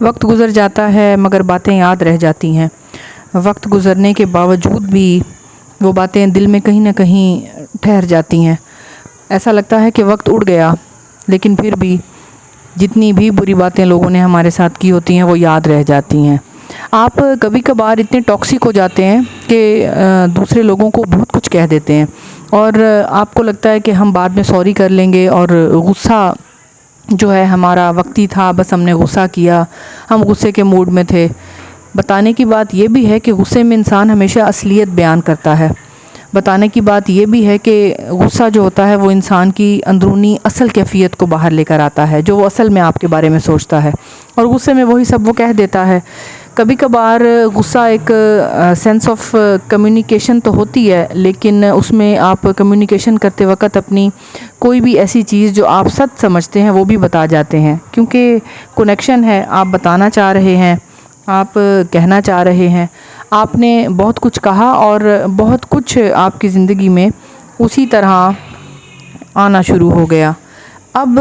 وقت گزر جاتا ہے مگر باتیں یاد رہ جاتی ہیں۔ وقت گزرنے کے باوجود بھی وہ باتیں دل میں کہیں نہ کہیں ٹھہر جاتی ہیں۔ ایسا لگتا ہے کہ وقت اڑ گیا، لیکن پھر بھی جتنی بھی بری باتیں لوگوں نے ہمارے ساتھ کی ہوتی ہیں وہ یاد رہ جاتی ہیں۔ آپ کبھی کبھار اتنے ٹاکسک ہو جاتے ہیں کہ دوسرے لوگوں کو بہت کچھ کہہ دیتے ہیں، اور آپ کو لگتا ہے کہ ہم بعد میں سوری کر لیں گے، اور غصہ جو ہے ہمارا وقتی تھا، بس ہم نے غصہ کیا، ہم غصے کے موڈ میں تھے۔ بتانے کی بات یہ بھی ہے کہ غصے میں انسان ہمیشہ اصلیت بیان کرتا ہے۔ بتانے کی بات یہ بھی ہے کہ غصہ جو ہوتا ہے وہ انسان کی اندرونی اصل کیفیت کو باہر لے کر آتا ہے، جو وہ اصل میں آپ کے بارے میں سوچتا ہے، اور غصے میں وہی سب وہ کہہ دیتا ہے۔ کبھی کبھار غصہ ایک سینس آف کمیونیکیشن تو ہوتی ہے، لیکن اس میں آپ کمیونیکیشن کرتے وقت اپنی کوئی بھی ایسی چیز جو آپ سچ سمجھتے ہیں وہ بھی بتا جاتے ہیں، کیونکہ کنیکشن ہے، آپ بتانا چاہ رہے ہیں، آپ کہنا چاہ رہے ہیں، آپ نے بہت کچھ کہا، اور بہت کچھ آپ کی زندگی میں اسی طرح آنا شروع ہو گیا۔ اب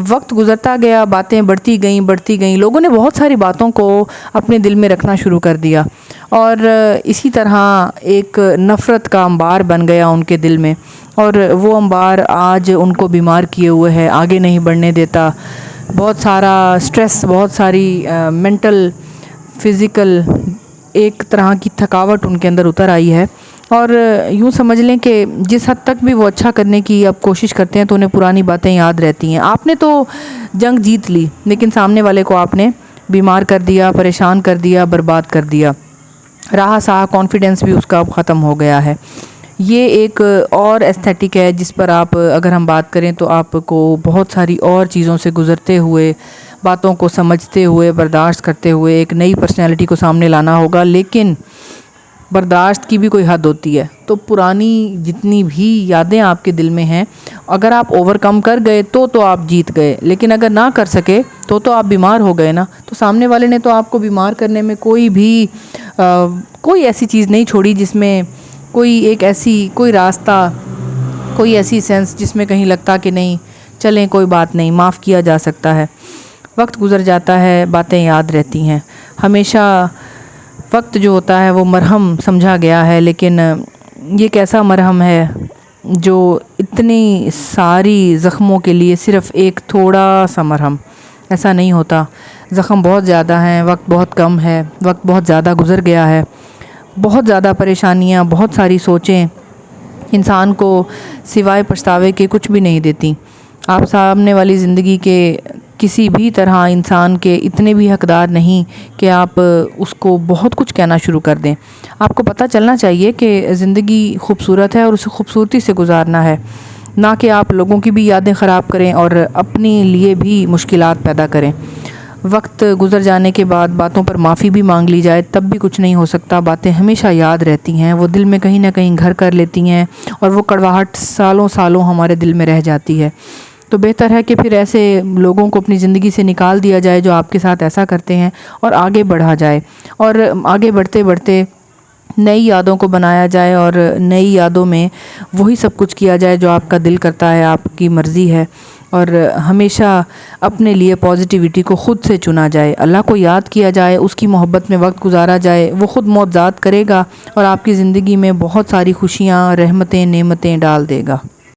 وقت گزرتا گیا، باتیں بڑھتی گئیں، لوگوں نے بہت ساری باتوں کو اپنے دل میں رکھنا شروع کر دیا، اور اسی طرح ایک نفرت کا انبار بن گیا ان کے دل میں، اور وہ انبار آج ان کو بیمار کیے ہوئے ہے، آگے نہیں بڑھنے دیتا۔ بہت سارا سٹریس، بہت ساری مینٹل، فزیکل ایک طرح کی تھکاوٹ ان کے اندر اتر آئی ہے، اور یوں سمجھ لیں کہ جس حد تک بھی وہ اچھا کرنے کی اب کوشش کرتے ہیں تو انہیں پرانی باتیں یاد رہتی ہیں۔ آپ نے تو جنگ جیت لی، لیکن سامنے والے کو آپ نے بیمار کر دیا، پریشان کر دیا، برباد کر دیا، رہا سہا کانفیڈنس بھی اس کا اب ختم ہو گیا ہے۔ یہ ایک اور ایستھیٹک ہے جس پر آپ اگر ہم بات کریں تو آپ کو بہت ساری اور چیزوں سے گزرتے ہوئے، باتوں کو سمجھتے ہوئے، برداشت کرتے ہوئے ایک نئی پرسنالٹی کو سامنے لانا ہوگا، لیکن برداشت کی بھی کوئی حد ہوتی ہے۔ تو پرانی جتنی بھی یادیں آپ کے دل میں ہیں، اگر آپ اوور کم کر گئے تو آپ جیت گئے، لیکن اگر نہ کر سکے تو آپ بیمار ہو گئے نا۔ تو سامنے والے نے تو آپ کو بیمار کرنے میں کوئی ایسی چیز نہیں چھوڑی جس میں کوئی راستہ، کوئی ایسی سینس جس میں کہیں لگتا کہ نہیں چلیں کوئی بات نہیں، معاف کیا جا سکتا ہے۔ وقت گزر جاتا ہے، باتیں یاد رہتی ہیں۔ ہمیشہ وقت جو ہوتا ہے وہ مرہم سمجھا گیا ہے، لیکن یہ کیسا مرہم ہے جو اتنی ساری زخموں کے لیے صرف ایک تھوڑا سا مرہم؟ ایسا نہیں ہوتا، زخم بہت زیادہ ہیں، وقت بہت کم ہے، وقت بہت زیادہ گزر گیا ہے، بہت زیادہ پریشانیاں، بہت ساری سوچیں انسان کو سوائے پچھتاوے کے کچھ بھی نہیں دیتی۔ آپ سامنے والی زندگی کے کسی بھی طرح انسان کے اتنے بھی حقدار نہیں کہ آپ اس کو بہت کچھ کہنا شروع کر دیں۔ آپ کو پتہ چلنا چاہیے کہ زندگی خوبصورت ہے اور اسے خوبصورتی سے گزارنا ہے، نہ کہ آپ لوگوں کی بھی یادیں خراب کریں اور اپنے لیے بھی مشکلات پیدا کریں۔ وقت گزر جانے کے بعد باتوں پر معافی بھی مانگ لی جائے تب بھی کچھ نہیں ہو سکتا، باتیں ہمیشہ یاد رہتی ہیں، وہ دل میں کہیں نہ کہیں گھر کر لیتی ہیں، اور وہ کڑواہٹ سالوں ہمارے دل میں رہ جاتی ہے۔ تو بہتر ہے کہ پھر ایسے لوگوں کو اپنی زندگی سے نکال دیا جائے جو آپ کے ساتھ ایسا کرتے ہیں، اور آگے بڑھا جائے، اور آگے بڑھتے بڑھتے نئی یادوں کو بنایا جائے، اور نئی یادوں میں وہی سب کچھ کیا جائے جو آپ کا دل کرتا ہے، آپ کی مرضی ہے، اور ہمیشہ اپنے لیے پازیٹیوٹی کو خود سے چنا جائے، اللہ کو یاد کیا جائے، اس کی محبت میں وقت گزارا جائے، وہ خود موت ذات کرے گا اور آپ کی زندگی میں بہت ساری خوشیاں، رحمتیں، نعمتیں ڈال دے گا۔